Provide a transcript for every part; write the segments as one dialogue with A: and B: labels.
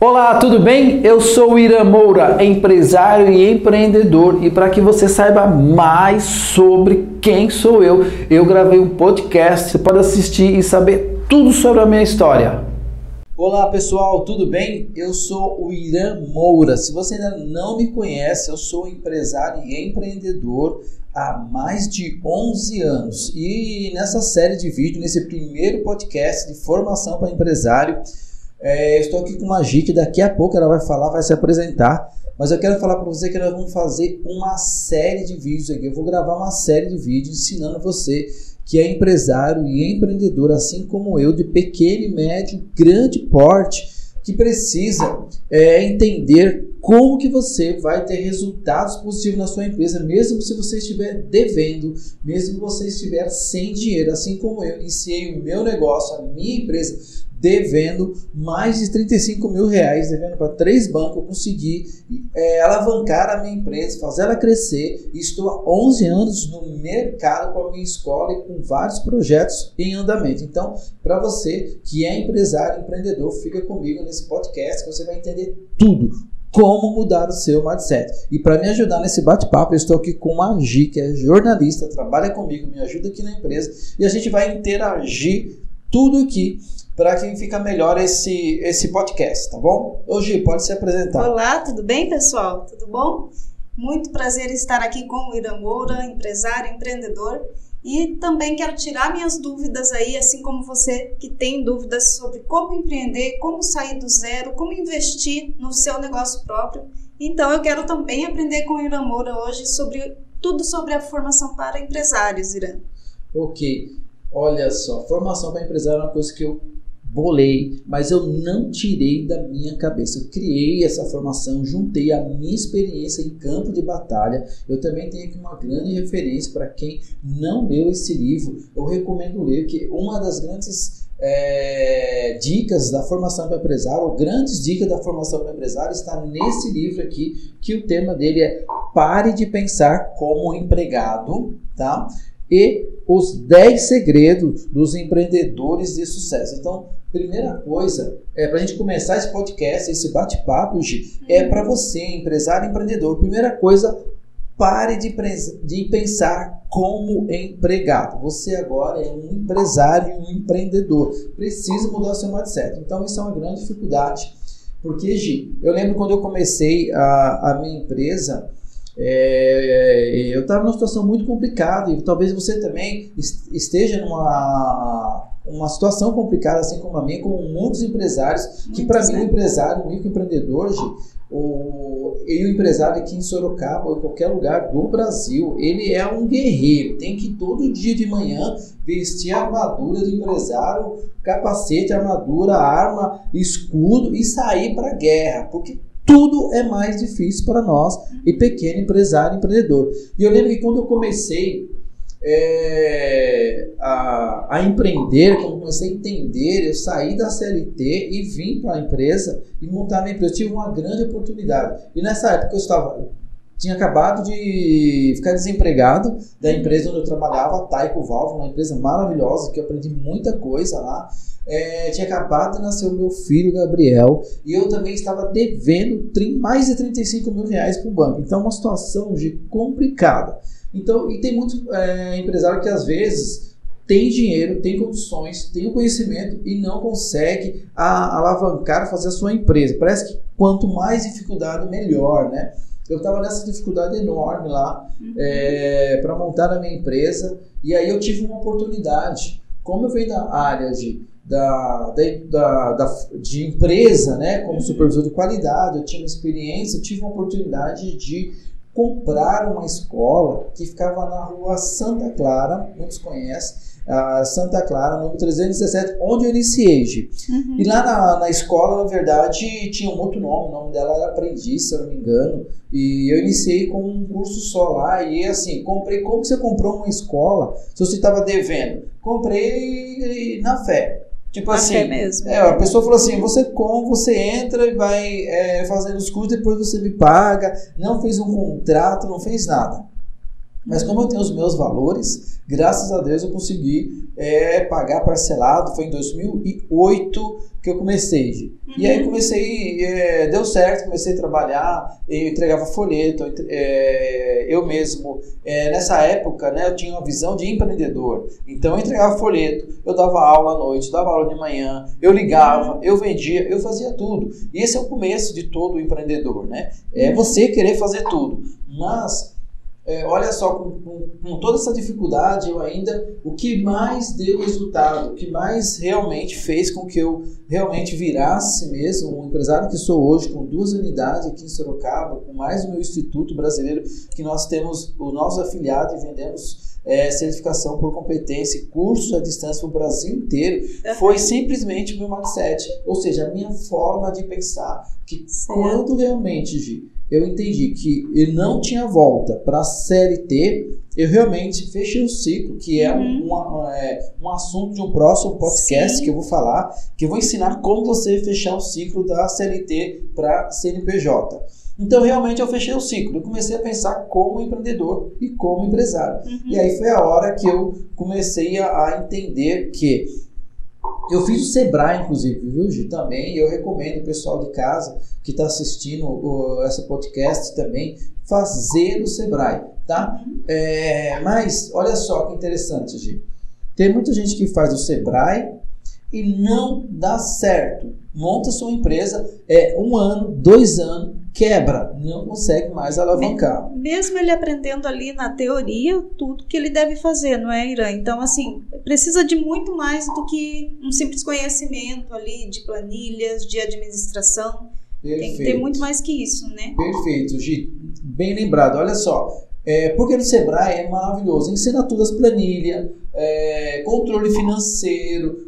A: Olá, tudo bem? Eu sou o Irã Moura, empresário e empreendedor. E para que você saiba mais sobre quem sou eu gravei um podcast. Você pode assistir e saber tudo sobre a minha história. Olá pessoal, tudo bem? Eu sou o Irã Moura. Se você ainda não me conhece, eu sou empresário e empreendedor há mais de 11 anos. E nessa série de vídeos, nesse primeiro podcast de formação para empresário, estou aqui com uma Gi que daqui a pouco ela vai falar, vai se apresentar. Mas eu quero falar para você que nós vamos fazer uma série de vídeos aqui. Eu vou gravar uma série de vídeos ensinando você que é empresário e empreendedor, assim como eu, de pequeno, médio, grande porte, que precisa entender como que você vai ter resultados positivos na sua empresa, mesmo se você estiver devendo, mesmo que você estiver sem dinheiro, assim como eu iniciei o meu negócio, a minha empresa, devendo mais de 35 mil reais, devendo para 3 bancos. Eu consegui alavancar a minha empresa, fazer ela crescer, e estou há 11 anos no mercado com a minha escola e com vários projetos em andamento. Então, para você que é empresário, empreendedor, fica comigo nesse podcast que você vai entender tudo. Como mudar o seu mindset. E para me ajudar nesse bate-papo, eu estou aqui com a Gi, que é jornalista, trabalha comigo, me ajuda aqui na empresa, e a gente vai interagir tudo aqui para que fique melhor esse podcast, tá bom? Ô Gi, pode se apresentar.
B: Olá, tudo bem, pessoal? Tudo bom? Muito prazer estar aqui com o Irã Moura, empresário, empreendedor, e também quero tirar minhas dúvidas aí, assim como você que tem dúvidas sobre como empreender, como sair do zero, como investir no seu negócio próprio. Então eu quero também aprender com o Irã Moura hoje tudo sobre a formação para empresários, Irã.
A: Ok, olha só, formação para empresário é uma coisa que eu bolei, mas eu não tirei da minha cabeça. Eu criei essa formação, juntei a minha experiência em campo de batalha. Eu também tenho aqui uma grande referência para quem não leu esse livro. Eu recomendo ler, que uma das grandes dicas da formação para empresário, ou grandes dicas da formação para empresário, está nesse livro aqui, que o tema dele é Pare de Pensar como Empregado, tá? E os 10 segredos dos empreendedores de sucesso. Então, primeira coisa, para a gente começar esse podcast, esse bate-papo, é para você, empresário e empreendedor. Primeira coisa, pare de pensar como empregado. Você agora é um empresário e um empreendedor. Precisa mudar o seu mindset. Então, isso é uma grande dificuldade. Porque, Gi, eu lembro quando eu comecei a minha empresa, eu estava numa situação muito complicada, e talvez você também esteja numa situação complicada, assim como a minha, como muitos empresários, que para mim o empresário, o microempreendedor, o empresário aqui em Sorocaba ou em qualquer lugar do Brasil, ele é um guerreiro, tem que todo dia de manhã vestir a armadura do empresário, capacete, armadura, arma, escudo e sair para a guerra, porque tudo é mais difícil para nós e pequeno empresário e empreendedor. E eu lembro que quando eu comecei a empreender, quando eu comecei a entender, eu saí da CLT e vim para a empresa e montar a minha empresa. Eu tive uma grande oportunidade. E nessa época tinha acabado de ficar desempregado da empresa onde eu trabalhava, a Taiko Valve, uma empresa maravilhosa que eu aprendi muita coisa lá. Tinha acabado de nascer o meu filho Gabriel, e eu também estava devendo mais de 35 mil reais para o banco. Então, uma situação complicada. Então, e tem muitos empresários que às vezes tem dinheiro, tem condições, tem o conhecimento e não consegue alavancar, fazer a sua empresa. Parece que quanto mais dificuldade, melhor, né? Eu estava nessa dificuldade enorme lá para montar a minha empresa, e aí eu tive uma oportunidade. Como eu venho da área de empresa, né, como supervisor de qualidade, eu tinha uma experiência, eu tive uma oportunidade de comprar uma escola que ficava na rua Santa Clara, muitos conhecem, Santa Clara, número 317, onde eu iniciei. E lá na escola, na verdade, tinha um outro nome, o nome dela era Aprendiz, se eu não me engano, e eu iniciei com um curso só lá, e assim, comprei. Como você comprou uma escola se você estava devendo? Comprei na fé. Tipo assim,
B: fé mesmo.
A: A pessoa falou assim, você entra e vai fazendo os cursos, depois você me paga, não fez um contrato, não fez nada. Mas como eu tenho os meus valores, graças a Deus eu consegui pagar parcelado. Foi em 2008 que eu comecei, Gi. E aí comecei, deu certo, comecei a trabalhar, eu entregava folheto, eu mesmo, nessa época, né, eu tinha uma visão de empreendedor. Então eu entregava folheto, eu dava aula à noite, dava aula de manhã, eu ligava, eu vendia, eu fazia tudo. E esse é o começo de todo empreendedor, né? É você querer fazer tudo. Mas olha só, com toda essa dificuldade, o que mais deu resultado, o que mais realmente fez com que eu realmente virasse mesmo um empresário que sou hoje, com 2 unidades aqui em Sorocaba, com mais o meu Instituto Brasileiro, que nós temos o nosso afiliado e vendemos certificação por competência e cursos à distância para o Brasil inteiro, foi simplesmente o meu mindset, ou seja, a minha forma de pensar, que quando realmente, Gi, eu entendi que eu não tinha volta para a CLT, eu realmente fechei o ciclo, que é um assunto de um próximo podcast que eu vou falar, que eu vou ensinar como você fechar o ciclo da CLT para CNPJ. Então, realmente, eu fechei o ciclo. Eu comecei a pensar como empreendedor e como empresário. E aí foi a hora que eu comecei a entender que eu fiz o Sebrae, inclusive, viu, Gi? Também. Eu recomendo o pessoal de casa que está assistindo essa podcast também fazer o Sebrae, tá? Mas, olha só que interessante, Gi. Tem muita gente que faz o Sebrae e não dá certo. Monta sua empresa, 1 ano, 2 anos, quebra, não consegue mais alavancar.
B: Mesmo ele aprendendo ali na teoria tudo que ele deve fazer, não é, Irã? Então, assim, precisa de muito mais do que um simples conhecimento ali de planilhas, de administração.
A: Perfeito.
B: Tem que ter muito mais que isso, né?
A: Perfeito, Gi. Bem lembrado. Olha só, porque no Sebrae é maravilhoso. Ensina tudo, as planilhas, controle financeiro,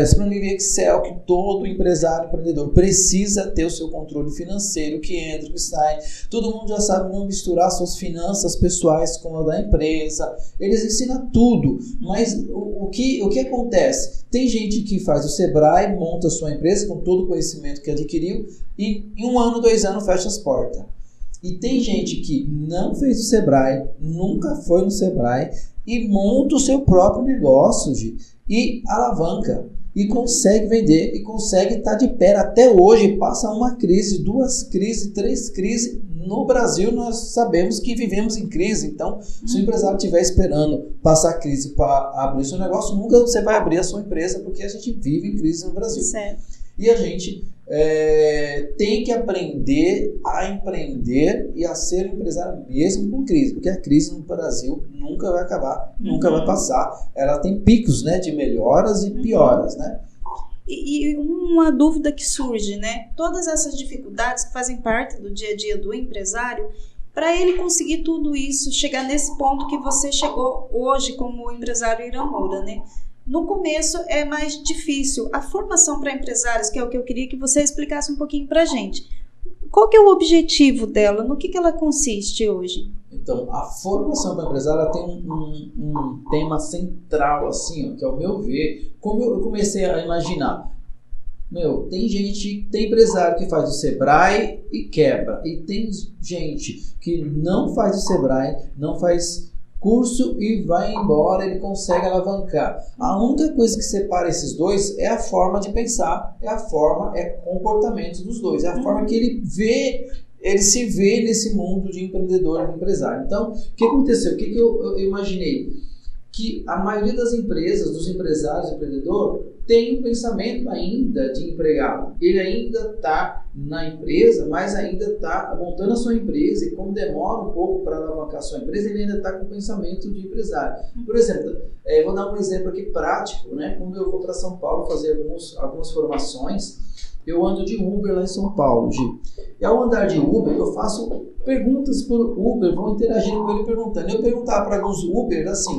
A: as planilhas Excel, que todo empresário, empreendedor precisa ter o seu controle financeiro, que entra, que sai. Todo mundo já sabe não misturar suas finanças pessoais com a da empresa. Eles ensinam tudo, mas o que acontece? Tem gente que faz o Sebrae, monta a sua empresa com todo o conhecimento que adquiriu e em 1 ano, 2 anos fecha as portas. E tem gente que não fez o Sebrae, nunca foi no Sebrae e monta o seu próprio negócio, Gi, e alavanca, e consegue vender, e consegue estar de pé. Até hoje, passa uma crise, 2 crises, 3 crises. No Brasil, nós sabemos que vivemos em crise. Então, se o empresário estiver esperando passar a crise para abrir seu negócio, nunca você vai abrir a sua empresa, porque a gente vive em crise no Brasil.
B: Certo.
A: E a gente tem que aprender a empreender e a ser um empresário mesmo com crise, porque a crise no Brasil nunca vai acabar, nunca vai passar. Ela tem picos, né, de melhoras e pioras, né?
B: E uma dúvida que surge, né? Todas essas dificuldades que fazem parte do dia a dia do empresário, para ele conseguir tudo isso, chegar nesse ponto que você chegou hoje como empresário Irã Moura, né? No começo é mais difícil. A formação para empresários, que é o que eu queria que você explicasse um pouquinho para a gente. Qual que é o objetivo dela? No que ela consiste hoje?
A: Então, a formação para empresário ela tem um tema central, assim, ó, que ao meu ver, como eu comecei a imaginar. Tem empresário que faz o Sebrae e quebra. E tem gente que não faz o Sebrae, não faz curso e vai embora, ele consegue alavancar. A única coisa que separa esses dois é a forma de pensar, o comportamento dos dois, é a forma que ele se vê nesse mundo de empreendedor e empresário. Então, o que aconteceu? O que eu imaginei? Que a maioria das empresas, dos empresários e empreendedor, tem um pensamento ainda de empregado. Ele ainda está na empresa, mas ainda está montando a sua empresa e como demora um pouco para alavancar a sua empresa, ele ainda está com o pensamento de empresário. Por exemplo, vou dar um exemplo aqui prático, né? Quando eu vou para São Paulo fazer algumas formações, eu ando de Uber lá em São Paulo, Gi. E ao andar de Uber, eu faço perguntas por Uber, vão interagindo com ele perguntando. Eu perguntava para alguns Uber assim: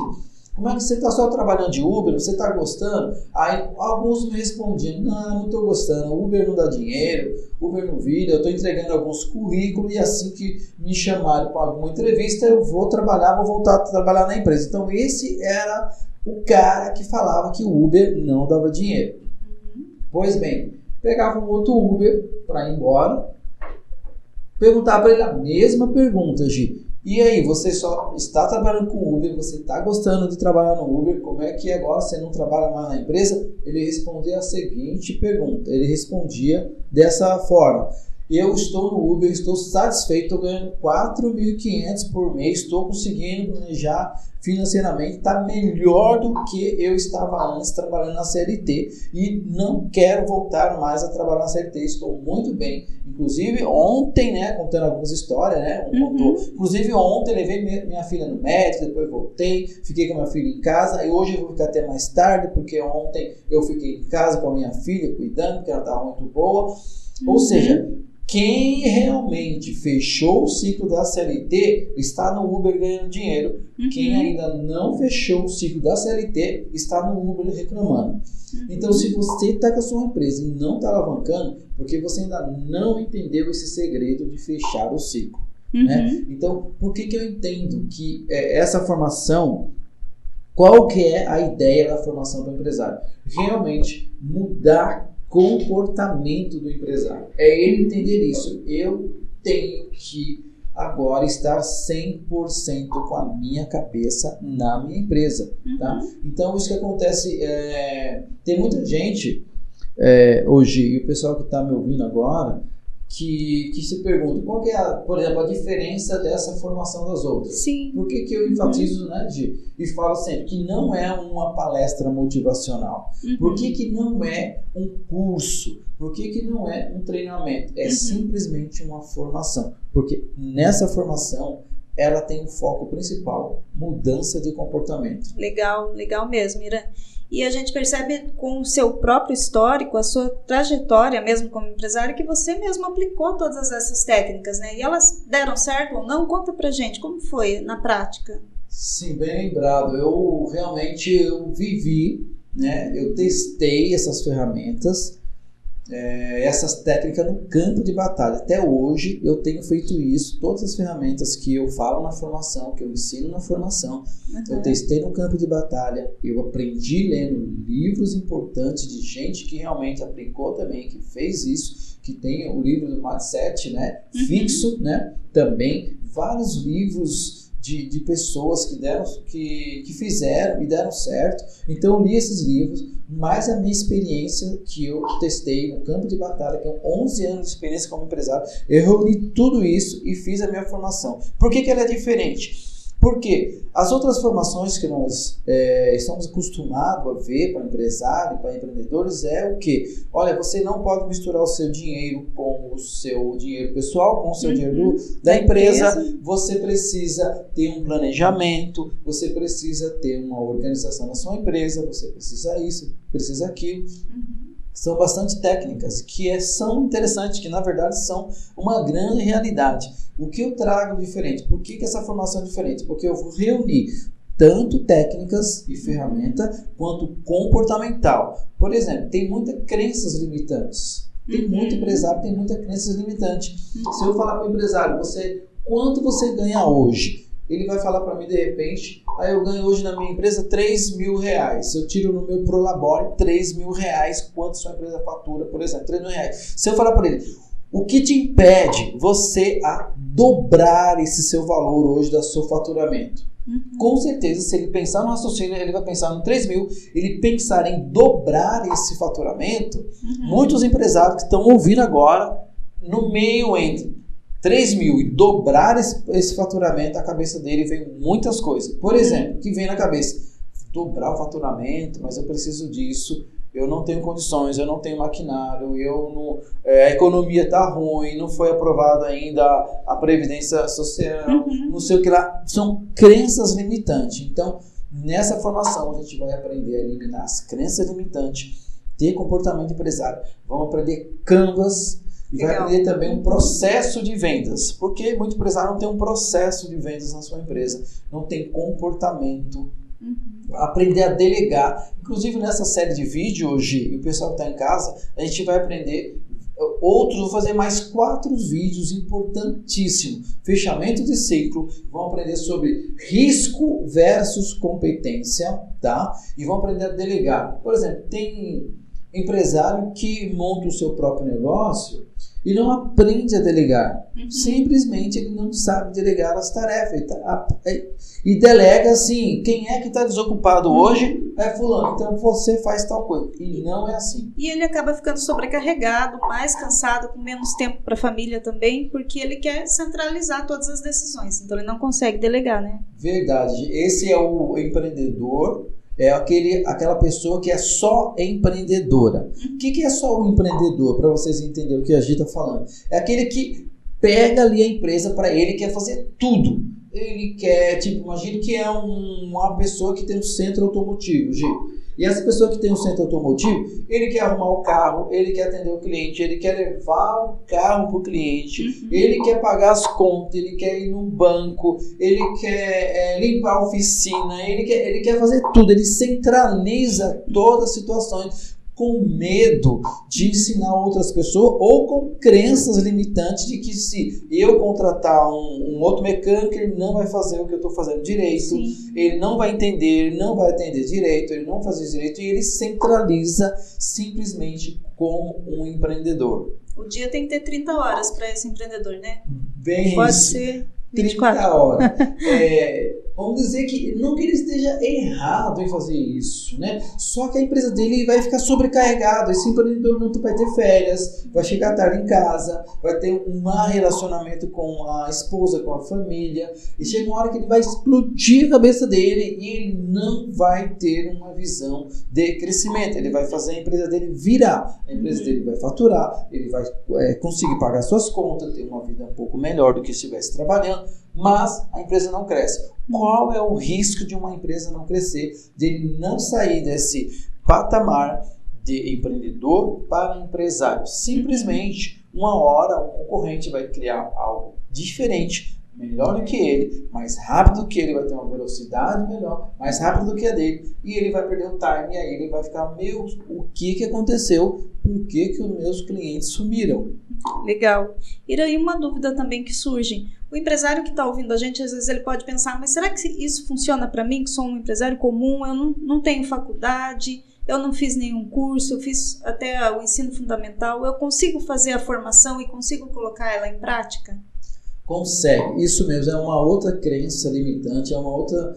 A: como é que você está só trabalhando de Uber? Você está gostando? Aí alguns me respondiam: não estou gostando, Uber não dá dinheiro, Uber não vira, eu estou entregando alguns currículos e assim que me chamarem para alguma entrevista eu vou trabalhar, vou voltar a trabalhar na empresa. Então esse era o cara que falava que o Uber não dava dinheiro. Pois bem, pegava um outro Uber para ir embora, perguntava para ele a mesma pergunta, Gi. E aí, você só está trabalhando com Uber, você está gostando de trabalhar no Uber, como é que agora você não trabalha mais na empresa? Ele respondia a seguinte pergunta, ele respondia dessa forma: eu estou no Uber, estou satisfeito, estou ganhando 4.500 por mês, estou conseguindo planejar financeiramente, está melhor do que eu estava antes trabalhando na CLT e não quero voltar mais a trabalhar na CLT, estou muito bem. Inclusive ontem, né, contando algumas histórias, né, inclusive ontem levei minha filha no médico, depois voltei, fiquei com a minha filha em casa e hoje eu vou ficar até mais tarde, porque ontem eu fiquei em casa com a minha filha cuidando, porque ela estava muito boa. Ou seja, quem realmente fechou o ciclo da CLT está no Uber ganhando dinheiro. Quem ainda não fechou o ciclo da CLT está no Uber reclamando. Então, se você está com a sua empresa e não está alavancando, porque você ainda não entendeu esse segredo de fechar o ciclo. Né? Então, por que eu entendo que essa formação, qual que é a ideia da formação para o empresário? Realmente mudar comportamento do empresário. É ele entender isso. Eu tenho que agora estar 100% com a minha cabeça na minha empresa. Tá? Então, isso que acontece, tem muita gente hoje, e o pessoal que está me ouvindo agora, que se pergunta qual que é, por exemplo, a diferença dessa formação das outras.
B: Sim.
A: Por que eu enfatizo, né, Gi? E falo sempre que não é uma palestra motivacional. Por que não é um curso? Por que não é um treinamento? É simplesmente uma formação. Porque nessa formação ela tem um foco principal, mudança de comportamento.
B: Legal, legal mesmo, Irã. E a gente percebe com o seu próprio histórico, a sua trajetória mesmo como empresário, que você mesmo aplicou todas essas técnicas, né? E elas deram certo ou não? Conta pra gente, como foi na prática?
A: Sim, bem lembrado. Eu realmente vivi, né? Eu testei essas ferramentas, essas técnicas no campo de batalha. Até hoje eu tenho feito isso. Todas as ferramentas que eu falo na formação, que eu ensino na formação, eu testei no campo de batalha. Eu aprendi lendo livros importantes de gente que realmente aplicou também, que fez isso, que tem o livro do Mindset, né? Fixo, né? Também vários livros de pessoas que fizeram e deram certo. Então eu li esses livros, mais a minha experiência que eu testei no campo de batalha, que é 11 anos de experiência como empresário. Eu reuni tudo isso e fiz a minha formação. Por que ela é diferente? Porque as outras formações que nós estamos acostumados a ver para empresário, para empreendedores, é o quê? Olha, você não pode misturar o seu dinheiro com o seu dinheiro pessoal, com o seu dinheiro da empresa. Você precisa ter um planejamento, você precisa ter uma organização na sua empresa, você precisa isso, precisa aquilo. São bastante técnicas que são interessantes, que na verdade são uma grande realidade. O que eu trago diferente? Por que essa formação é diferente? Porque eu vou reunir tanto técnicas e ferramenta quanto comportamental. Por exemplo, tem muitas crenças limitantes. Tem muito empresário, tem muitas crenças limitantes. Se eu falar para o empresário, quanto você ganha hoje? Ele vai falar para mim de repente, eu ganho hoje na minha empresa R$3.000. Eu tiro no meu Prolabore R$3.000. Quanto sua empresa fatura, por exemplo? R$3.000. Se eu falar para ele, o que te impede você a dobrar esse seu valor hoje do seu faturamento? Com certeza, se ele pensar no raciocínio, ele vai pensar no 3.000, ele pensar em dobrar esse faturamento. Muitos empresários que estão ouvindo agora, no meio entre 3.000 e dobrar esse faturamento, a cabeça dele vem muitas coisas. Por exemplo, que vem na cabeça, dobrar o faturamento, mas eu preciso disso, eu não tenho condições, eu não tenho maquinário, a economia está ruim, não foi aprovada ainda a Previdência Social, não sei o que lá. São crenças limitantes. Então, nessa formação, a gente vai aprender a eliminar as crenças limitantes, ter comportamento empresário, vamos aprender Canvas, e vai aprender também um processo de vendas, porque muito empresário não tem um processo de vendas na sua empresa, não tem comportamento. Aprender a delegar. Inclusive nessa série de vídeo hoje, o pessoal que está em casa, a gente vai aprender vou fazer mais 4 vídeos importantíssimos. Fechamento de ciclo, vão aprender sobre risco versus competência, tá? E vão aprender a delegar. Por exemplo, tem empresário que monta o seu próprio negócio e não aprende a delegar. Simplesmente ele não sabe delegar as tarefas. E delega assim, quem é que está desocupado hoje é fulano, então você faz tal coisa. E não é assim.
B: E ele acaba ficando sobrecarregado, mais cansado, com menos tempo para a família também, porque ele quer centralizar todas as decisões. Então ele não consegue delegar, né?
A: Verdade. Esse é o empreendedor. É aquela pessoa que é só empreendedora. O que é só o empreendedor? Para vocês entenderem o que a Gi está falando. É aquele que pega ali a empresa para ele, quer fazer tudo. Ele quer, imagine que é uma pessoa que tem um centro automotivo, Gi. E essa pessoa que tem um centro automotivo, ele quer arrumar o carro, ele quer atender o cliente, ele quer levar o carro para o cliente, ele quer pagar as contas, ele quer ir no banco, ele quer limpar a oficina, ele quer fazer tudo, ele centraliza todas as situações com medo de ensinar outras pessoas ou com crenças limitantes de que se eu contratar um outro mecânico, ele não vai fazer o que eu estou fazendo direito, ele não vai entender, ele não vai atender direito, ele não vai fazer direito, e ele centraliza simplesmente como um empreendedor.
B: O dia tem que ter 30 horas para esse empreendedor, né?
A: Bem
B: Pode
A: isso.
B: ser 24.
A: 30 horas. Vamos dizer que não que ele esteja errado em fazer isso, né? Só que a empresa dele vai ficar sobrecarregado. Esse empreendedor não vai ter férias, vai chegar tarde em casa, vai ter um mau relacionamento com a esposa, com a família, e chega uma hora que ele vai explodir a cabeça dele e ele não vai ter uma visão de crescimento. Ele vai fazer a empresa dele virar, a empresa dele vai faturar, ele vai conseguir pagar suas contas, ter uma vida um pouco melhor do que se estivesse trabalhando, mas a empresa não cresce. Qual é o risco de uma empresa não crescer, de ele não sair desse patamar de empreendedor para empresário? Simplesmente, uma hora, um concorrente vai criar algo diferente, melhor do que ele, mais rápido que ele, vai ter uma velocidade melhor, mais rápido do que a dele, e ele vai perder o time, e aí ele vai ficar, o que aconteceu? Por que os meus clientes sumiram?
B: Legal. E aí uma dúvida também que surge. O empresário que está ouvindo a gente, às vezes ele pode pensar, mas será que isso funciona para mim, que sou um empresário comum, eu não tenho faculdade, eu não fiz nenhum curso, eu fiz até o ensino fundamental, eu consigo fazer a formação e consigo colocar ela em prática?
A: Consegue, isso mesmo, é uma outra crença limitante, é uma outra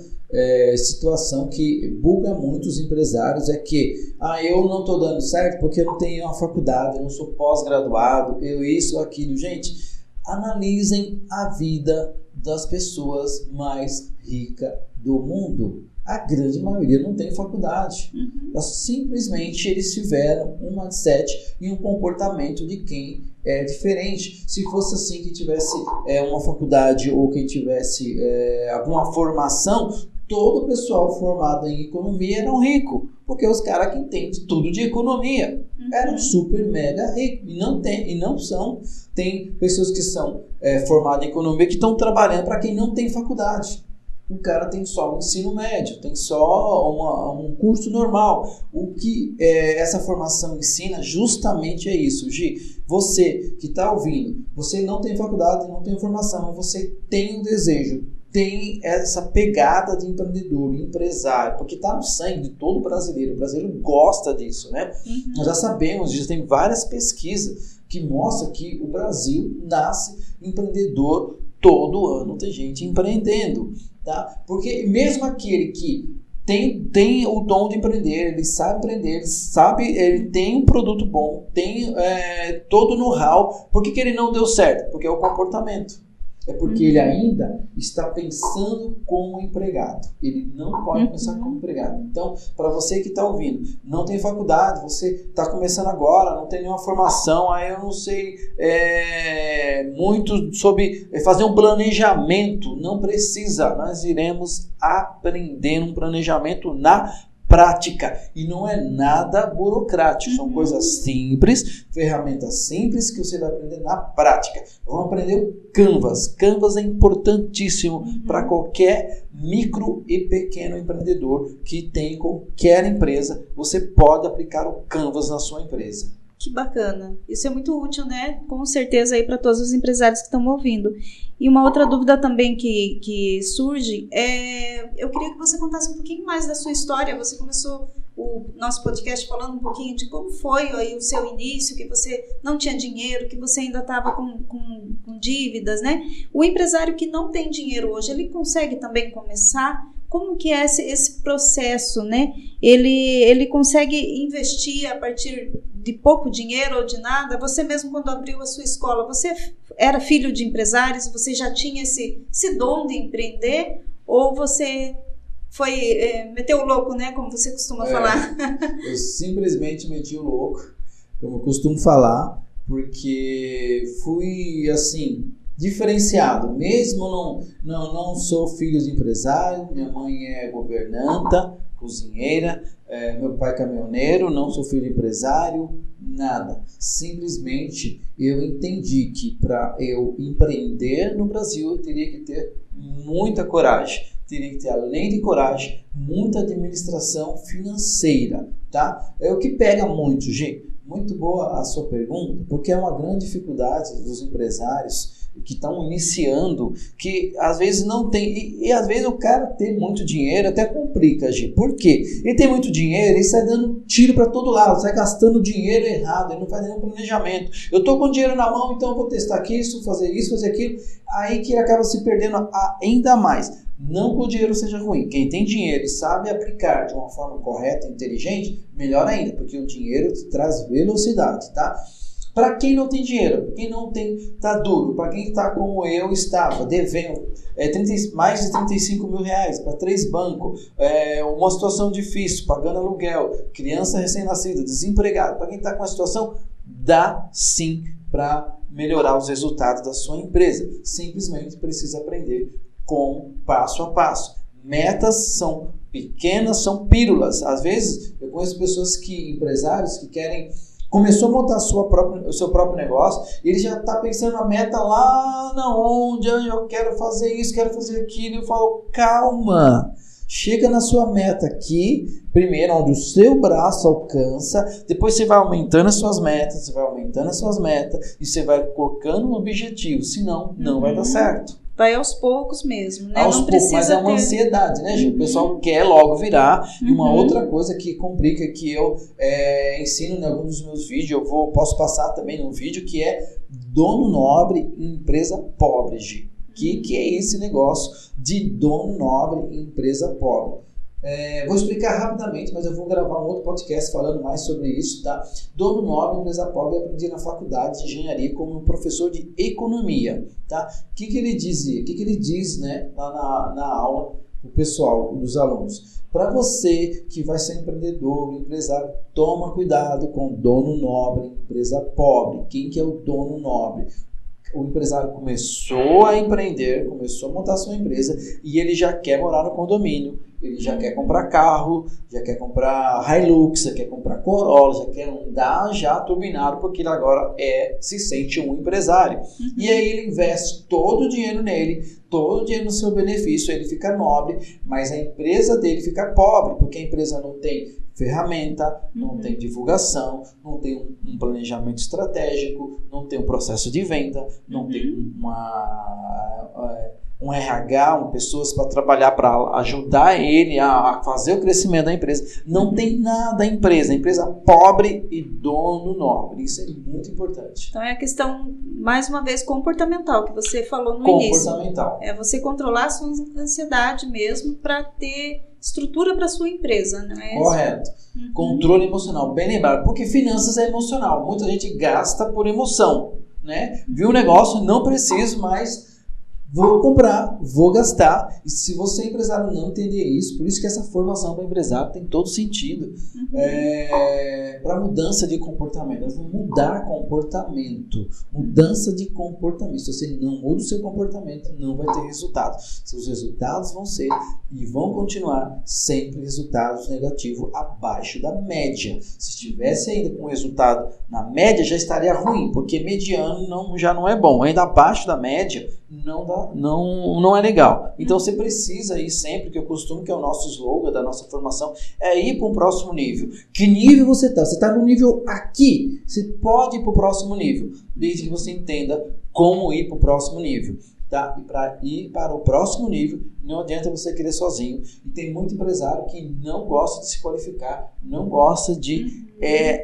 A: situação que buga muito os empresários, é que eu não estou dando certo porque eu não tenho uma faculdade, eu não sou pós-graduado, eu isso, aquilo. Gente, analisem a vida das pessoas mais ricas do mundo. A grande maioria não tem faculdade. Simplesmente eles tiveram um mindset e um comportamento de quem é diferente. Se fosse assim, que tivesse uma faculdade ou quem tivesse alguma formação, todo o pessoal formado em economia eram rico, porque os caras que entendem tudo de economia eram super mega ricos, e não são. Tem pessoas que são formadas em economia que estão trabalhando para quem não tem faculdade. O cara tem só um ensino médio, tem só um curso normal. O que essa formação ensina justamente é isso, Gi. Você que está ouvindo, você não tem faculdade, não tem formação, mas você tem um desejo, tem essa pegada de empreendedor, empresário, porque está no sangue de todo brasileiro. O brasileiro gosta disso, né? Nós já sabemos, já tem várias pesquisas que mostram que o Brasil nasce empreendedor. Todo ano tem gente empreendendo, tá? Porque mesmo aquele que tem o dom de empreender, ele sabe empreender, ele tem um produto bom, tem todo o know-how, por que ele não deu certo? Porque é o comportamento. É porque ele ainda está pensando como empregado. Ele não pode pensar como empregado. Então, para você que está ouvindo, não tem faculdade, você está começando agora, não tem nenhuma formação, aí eu não sei muito sobre fazer um planejamento. Não precisa. Nós iremos aprender um planejamento na prática, e não é nada burocrático, são coisas simples, ferramentas simples que você vai aprender na prática. Vamos aprender o Canvas. Canvas é importantíssimo para qualquer micro e pequeno empreendedor que tem qualquer empresa. Você pode aplicar o Canvas na sua empresa.
B: Que bacana. Isso é muito útil, né? Com certeza aí para todos os empresários que estão ouvindo. E uma outra dúvida também que surge eu queria que você contasse um pouquinho mais da sua história. Você começou o nosso podcast falando um pouquinho de como foi aí o seu início, que você não tinha dinheiro, que você ainda estava com dívidas, né? O empresário que não tem dinheiro hoje, ele consegue também começar? Como que é esse processo, né? Ele consegue investir a partir de pouco dinheiro ou de nada? Você mesmo, quando abriu a sua escola, você era filho de empresários? Você já tinha esse dom de empreender? Ou você meteu o louco, né? Como você costuma falar.
A: Eu simplesmente meti o louco, como eu costumo falar, porque fui, assim, diferenciado. Mesmo não sou filho de empresário, minha mãe é governanta, cozinheira, meu pai é caminhoneiro, não sou filho de empresário, nada. Simplesmente eu entendi que para eu empreender no Brasil eu teria que ter muita coragem. Teria que ter, além de coragem, muita administração financeira, tá? É o que pega muito, gente. Muito boa a sua pergunta, porque é uma grande dificuldade dos empresários que estão iniciando, que às vezes não tem, e às vezes o cara tem muito dinheiro até complica, gente. Por quê? Ele tem muito dinheiro e sai dando tiro para todo lado, sai gastando dinheiro errado, ele não faz nenhum planejamento. Eu tô com dinheiro na mão, então eu vou testar aqui, fazer isso, fazer aquilo, aí que ele acaba se perdendo ainda mais. Não que o dinheiro seja ruim. Quem tem dinheiro e sabe aplicar de uma forma correta e inteligente, melhor ainda, porque o dinheiro traz velocidade, tá? Para quem não tem dinheiro, quem não tem, tá duro. Para quem está como eu estava, devendo mais de 35 mil reais para 3 bancos, uma situação difícil, pagando aluguel, criança recém-nascida, desempregado. Para quem está com a situação, dá sim para melhorar os resultados da sua empresa. Simplesmente precisa aprender com passo a passo. Metas são pequenas, são pílulas. Às vezes eu conheço empresários que querem, começou a montar o seu próprio negócio e ele já está pensando a meta lá na onde eu quero fazer isso, quero fazer aquilo. Eu falo, calma, chega na sua meta aqui, primeiro onde o seu braço alcança, depois você vai aumentando as suas metas, e você vai colocando um objetivo, senão não vai dar certo.
B: Vai aos poucos mesmo, né?
A: Aos poucos, mas é uma ansiedade, né, gente? O pessoal quer logo virar. E uma outra coisa que complica, que eu ensino em alguns dos meus vídeos, posso passar também num vídeo, que é dono nobre em empresa pobre, gente. Que é esse negócio de dono nobre em empresa pobre? Vou explicar rapidamente, mas eu vou gravar um outro podcast falando mais sobre isso, tá? Dono nobre, empresa pobre, eu aprendi na faculdade de engenharia como professor de economia, tá? O que ele dizia? O que ele diz, né, lá na aula pro pessoal, dos alunos? Para você que vai ser empreendedor, empresário, toma cuidado com dono nobre, empresa pobre. Quem que é o dono nobre? O empresário começou a empreender, começou a montar sua empresa e ele já quer morar no condomínio, ele já quer comprar carro, já quer comprar Hilux, já quer comprar Corolla, já quer andar já turbinado, porque ele agora se sente um empresário. E aí ele investe todo o dinheiro nele, todo o dinheiro no seu benefício, ele fica nobre, mas a empresa dele fica pobre, porque a empresa não tem ferramenta, não tem divulgação, não tem um planejamento estratégico, não tem um processo de venda, não tem um RH, pessoas para trabalhar, para ajudar ele a fazer o crescimento da empresa. Não tem nada a empresa pobre e dono nobre. Isso é muito importante.
B: Então é a questão, mais uma vez, comportamental, que você falou no início.
A: Comportamental.
B: É você controlar a sua ansiedade mesmo para ter estrutura para sua empresa, não é?
A: Correto. Controle emocional, bem lembrado, porque finanças é emocional. Muita gente gasta por emoção, né? Viu o negócio, não preciso, mas vou comprar, vou gastar. E se você é empresário não entender isso, por isso que essa formação para empresário tem todo sentido. Para mudança de comportamento. Nós vamos mudar comportamento. Mudança de comportamento. Se você não muda o seu comportamento, não vai ter resultados. Seus resultados vão ser e vão continuar sempre resultados negativos abaixo da média. Se estivesse ainda com resultado na média, já estaria ruim, porque mediano já não é bom. Ainda abaixo da média, não é legal. Então você precisa ir sempre, que eu costumo, que é o nosso slogan da nossa formação, é ir para um próximo nível. Que nível você está? Você está no nível aqui, você pode ir para o próximo nível, desde que você entenda como ir para o próximo nível. tá? E para ir para o próximo nível, não adianta você querer sozinho. E tem muito empresário que não gosta de se qualificar, não gosta de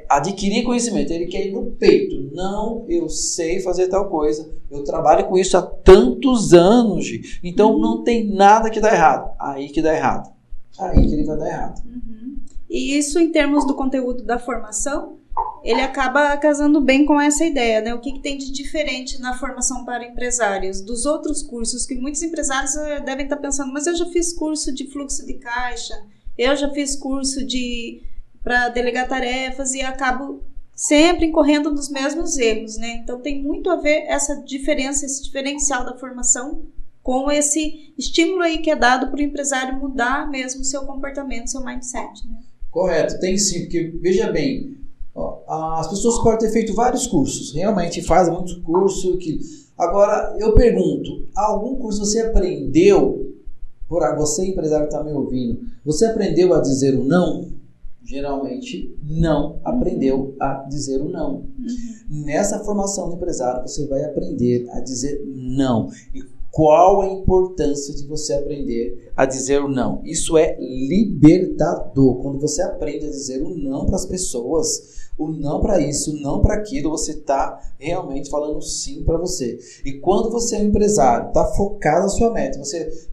A: adquirir conhecimento. Ele quer ir no peito. Não, eu sei fazer tal coisa. Eu trabalho com isso há tantos anos, Gi. Então não tem nada que dá errado. Aí que dá errado. Aí que ele vai dar errado.
B: E isso, em termos do conteúdo da formação, ele acaba casando bem com essa ideia, né? O que tem de diferente na formação para empresários dos outros cursos, que muitos empresários devem estar pensando, mas eu já fiz curso de fluxo de caixa, eu já fiz curso para delegar tarefas e acabo sempre incorrendo nos mesmos erros, né? Então tem muito a ver essa diferença, esse diferencial da formação com esse estímulo aí que é dado para o empresário mudar mesmo o seu comportamento, seu mindset, né?
A: Correto, tem sim, porque veja bem, as pessoas podem ter feito vários cursos, realmente fazem muitos cursos. Agora, eu pergunto, algum curso você aprendeu, você empresário que está me ouvindo, você aprendeu a dizer o não? Geralmente não aprendeu a dizer o não. Nessa formação de empresário, você vai aprender a dizer não. E qual a importância de você aprender a dizer o não? Isso é libertador. Quando você aprende a dizer o não para as pessoas, o não para isso, o não para aquilo, você está realmente falando sim para você. E quando você é um empresário, está focado na sua meta,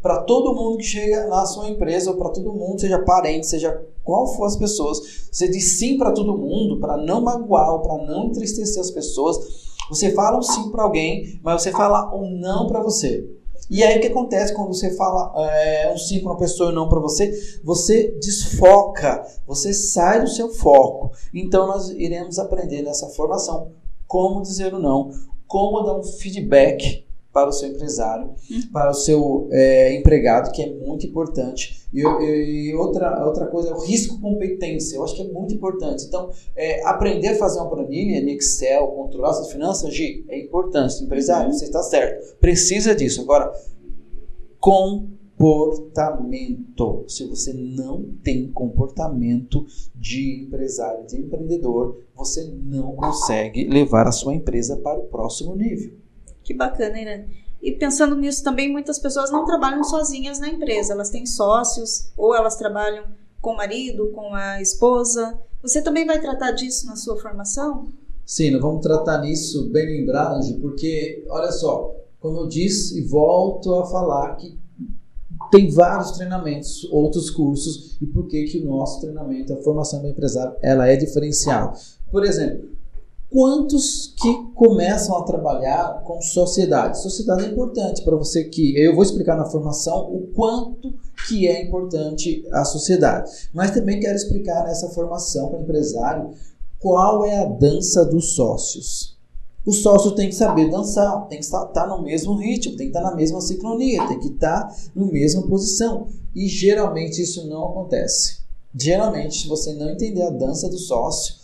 A: para todo mundo que chega na sua empresa, ou para todo mundo, seja parente, seja qual for as pessoas, você diz sim para todo mundo, para não magoar, ou para não entristecer as pessoas. Você fala um sim para alguém, mas você fala um não para você. E aí o que acontece quando você fala um sim para uma pessoa e um não para você? Você desfoca, você sai do seu foco. Então nós iremos aprender nessa formação como dizer o não, como dar um feedback para o seu empresário, para o seu empregado, que é muito importante. E outra coisa é o risco competência. Eu acho que é muito importante. Então, aprender a fazer uma planilha em Excel, controlar suas finanças, Gi, é importante. Empresário, você está certo. Precisa disso. Agora, comportamento. Se você não tem comportamento de empresário, de empreendedor, você não consegue levar a sua empresa para o próximo nível.
B: Que bacana, Irã. E pensando nisso também, muitas pessoas não trabalham sozinhas na empresa. Elas têm sócios, ou elas trabalham com o marido, com a esposa. Você também vai tratar disso na sua formação?
A: Sim, nós vamos tratar nisso bem lembrado, porque, olha só, como eu disse e volto a falar que tem vários treinamentos, outros cursos, e por que o nosso treinamento, a formação do empresário, ela é diferenciada. Por exemplo, quantos que começam a trabalhar com sociedade? Sociedade é importante para você eu vou explicar na formação o quanto que é importante a sociedade. Mas também quero explicar nessa formação para o empresário qual é a dança dos sócios. O sócio tem que saber dançar, tem que estar no mesmo ritmo, tem que estar na mesma sincronia, tem que estar na mesma posição. E geralmente isso não acontece. Geralmente, se você não entender a dança do sócio,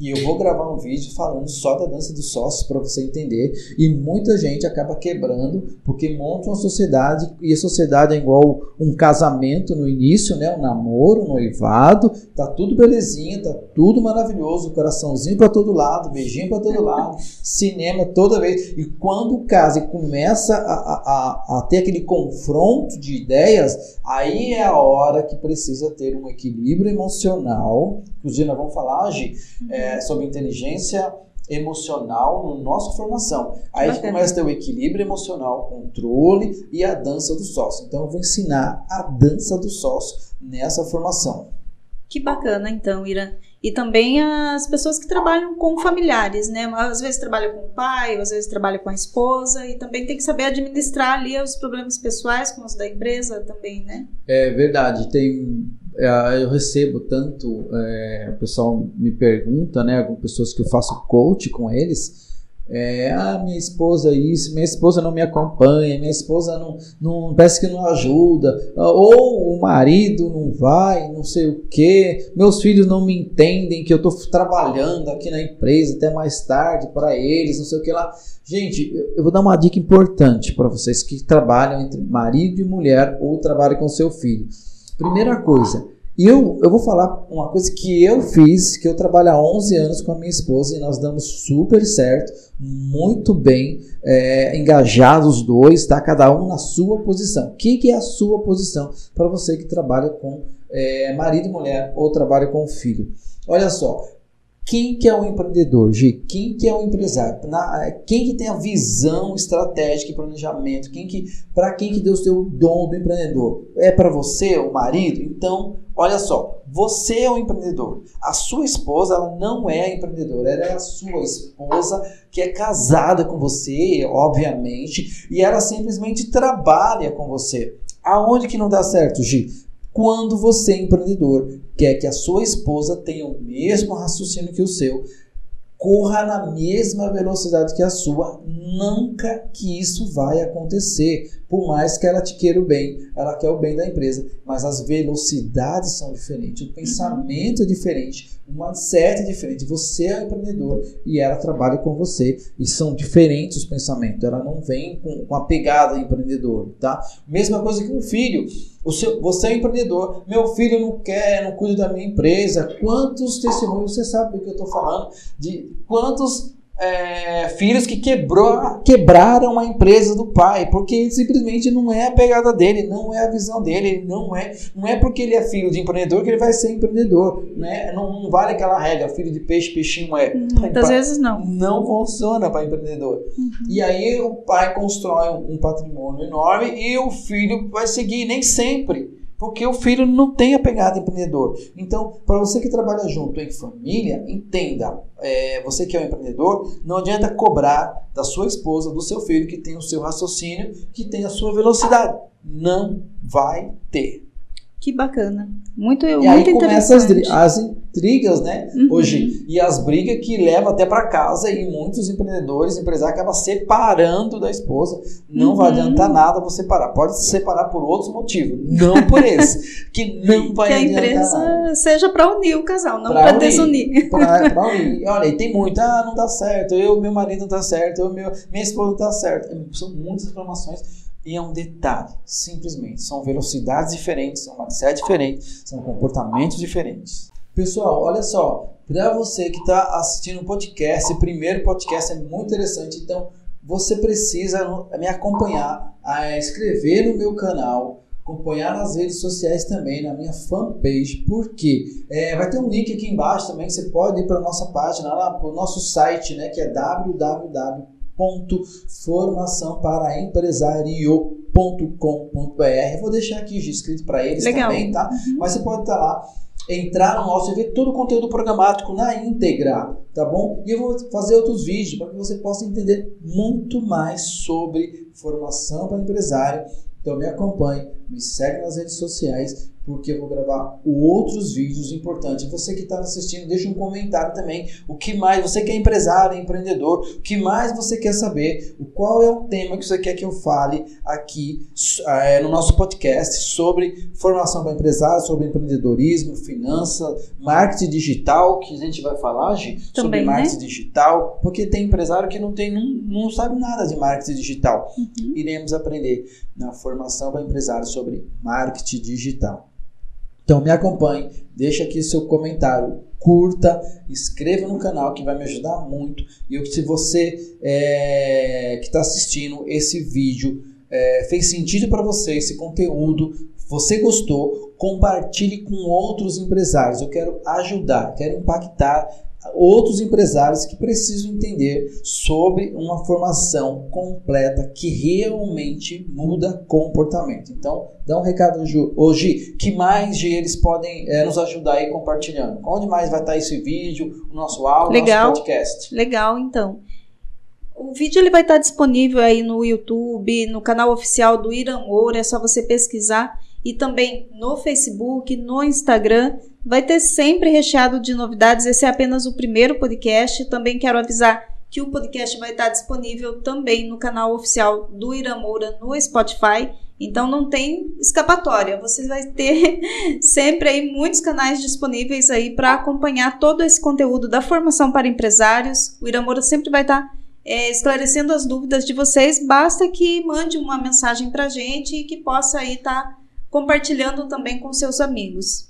A: e eu vou gravar um vídeo falando só da dança dos sócios para você entender. E muita gente acaba quebrando porque monta uma sociedade e a sociedade é igual um casamento no início, né? Um namoro, um noivado. Tá tudo belezinha, tá tudo maravilhoso. Coraçãozinho para todo lado, beijinho para todo lado, cinema toda vez. E quando casa e começa a ter aquele confronto de ideias, aí é a hora que precisa ter um equilíbrio emocional. Inclusive nós vamos falar, Gi, sobre inteligência emocional no nossa formação. Aí a gente começa a ter o equilíbrio emocional, controle e a dança do sócio. Então eu vou ensinar a dança do sócio nessa formação.
B: Que bacana então, Irã. E também as pessoas que trabalham com familiares, né? Às vezes trabalham com o pai, às vezes trabalham com a esposa e também tem que saber administrar ali os problemas pessoais com os da empresa também, né? É
A: verdade, eu recebo tanto, o pessoal me pergunta, né, algumas pessoas que eu faço coach com eles, minha esposa isso, minha esposa não me acompanha, minha esposa não parece que não ajuda, ou o marido não vai, não sei o que, meus filhos não me entendem que eu estou trabalhando aqui na empresa até mais tarde para eles, não sei o que lá. Gente, eu vou dar uma dica importante para vocês que trabalham entre marido e mulher ou trabalham com seu filho. Primeira coisa, E eu vou falar uma coisa que eu fiz, que eu trabalho há 11 anos com a minha esposa e nós damos super certo, muito bem engajados os dois, tá? Cada um na sua posição. O que é a sua posição para você que trabalha com marido e mulher ou trabalha com filho? Olha só, quem que é o empreendedor, Gi? Quem que é o empresário? Quem que tem a visão estratégica e planejamento? Para quem que Deus deu o dom do empreendedor? É para você, o marido? Então, olha só, você é o empreendedor. A sua esposa, ela não é a empreendedora. Ela é a sua esposa que é casada com você, obviamente, e ela simplesmente trabalha com você. Aonde que não dá certo, Gi? Quando você, empreendedor, quer que a sua esposa tenha o mesmo raciocínio que o seu, corra na mesma velocidade que a sua, nunca que isso vai acontecer. Por mais que ela te queira o bem, ela quer o bem da empresa, mas as velocidades são diferentes, o pensamento é diferente, o mindset é diferente. Você é o empreendedor e ela trabalha com você e são diferentes os pensamentos. Ela não vem com a pegada empreendedora, tá? Mesma coisa que um filho. Você é empreendedor, meu filho não cuida da minha empresa. Quantos testemunhos, você sabe do que eu estou falando, de quantos filhos que quebraram a empresa do pai, porque simplesmente não é a pegada dele, não é a visão dele, não é porque ele é filho de empreendedor que ele vai ser empreendedor, né? Não vale aquela regra, filho de peixe, peixinho é.
B: Muitas vezes não.
A: Não funciona para empreendedor. E aí o pai constrói um patrimônio enorme e o filho vai seguir, nem sempre. Porque o filho não tem a pegada empreendedor. Então, para você que trabalha junto em família, entenda, você que é um empreendedor, não adianta cobrar da sua esposa, do seu filho, que tem o seu raciocínio, que tem a sua velocidade. Não vai ter.
B: Que bacana. Muito
A: e
B: muito
A: aí começam
B: interessante.
A: as intrigas, né? Hoje. E as brigas que levam até para casa e muitos empresários acabam separando da esposa. Não vai adiantar nada você separar. Pode se separar por outros motivos, não por esse. Que não vai adiantar
B: Que a empresa
A: nada.
B: seja para unir o casal, não para desunir.
A: Para unir. Olha, e tem muito, não dá certo, meu marido não dá certo, minha esposa não dá certo. São muitas reclamações. E é um detalhe, simplesmente. São velocidades diferentes, são mindset diferentes, são comportamentos diferentes. Pessoal, olha só, para você que está assistindo o podcast, esse primeiro podcast é muito interessante, então você precisa me acompanhar, inscrever no meu canal, acompanhar nas redes sociais também, na minha fanpage, porque vai ter um link aqui embaixo também, você pode ir para a nossa página, lá para o nosso site, né, que é www.formaçãoparaempresario.com.br. Vou deixar aqui escrito para eles também, tá? Mas você pode estar lá, entrar no nosso e ver todo o conteúdo programático na íntegra, tá bom? E eu vou fazer outros vídeos para que você possa entender muito mais sobre formação para empresário. Então me acompanhe, me segue nas redes sociais, porque eu vou gravar outros vídeos importantes. Você que está assistindo, deixa um comentário também. O que mais você quer, empresário, empreendedor, o que mais você quer saber? Qual é o tema que você quer que eu fale aqui no nosso podcast sobre formação para empresário, sobre empreendedorismo, finanças, marketing digital, que a gente vai falar, Gi, sobre marketing digital, porque tem empresário que não sabe nada de marketing digital. Iremos aprender na formação para empresário sobre marketing digital. Então me acompanhe, deixa aqui seu comentário, curta, inscreva no canal que vai me ajudar muito. E se você que está assistindo esse vídeo fez sentido para você, esse conteúdo, você gostou, compartilhe com outros empresários. Eu quero ajudar, quero impactar outros empresários que precisam entender sobre uma formação completa que realmente muda comportamento. Então, dá um recado hoje, que mais eles podem nos ajudar aí compartilhando. Onde mais vai estar esse vídeo, o nosso áudio, o nosso podcast?
B: Legal, então. O vídeo ele vai estar disponível aí no YouTube, no canal oficial do Irã Moura, é só você pesquisar. E também no Facebook, no Instagram, vai ter sempre recheado de novidades. Esse é apenas o primeiro podcast. Também quero avisar que o podcast vai estar disponível também no canal oficial do Irã Moura no Spotify. Então não tem escapatória. Você vai ter sempre aí muitos canais disponíveis aí para acompanhar todo esse conteúdo da formação para empresários. O Irã Moura sempre vai estar esclarecendo as dúvidas de vocês. Basta que mande uma mensagem para a gente e que possa aí estar compartilhando também com seus amigos.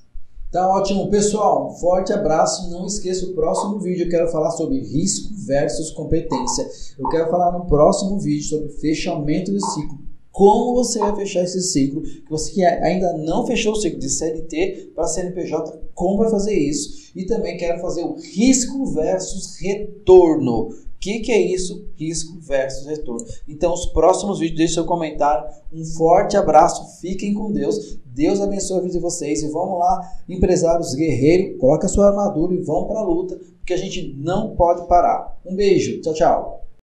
A: Tá ótimo, pessoal. Um forte abraço. Não esqueça o próximo vídeo. Eu quero falar sobre risco versus competência. Eu quero falar no próximo vídeo sobre fechamento de ciclo. Como você vai fechar esse ciclo? Que você que ainda não fechou o ciclo de CLT para CNPJ, como vai fazer isso? E também quero fazer o risco versus retorno. O que é isso? Risco versus retorno. Então, os próximos vídeos, deixe seu comentário. Um forte abraço, fiquem com Deus. Deus abençoe a vida de vocês. E vamos lá, empresários guerreiros, coloca a sua armadura e vão para a luta, porque a gente não pode parar. Um beijo, tchau, tchau.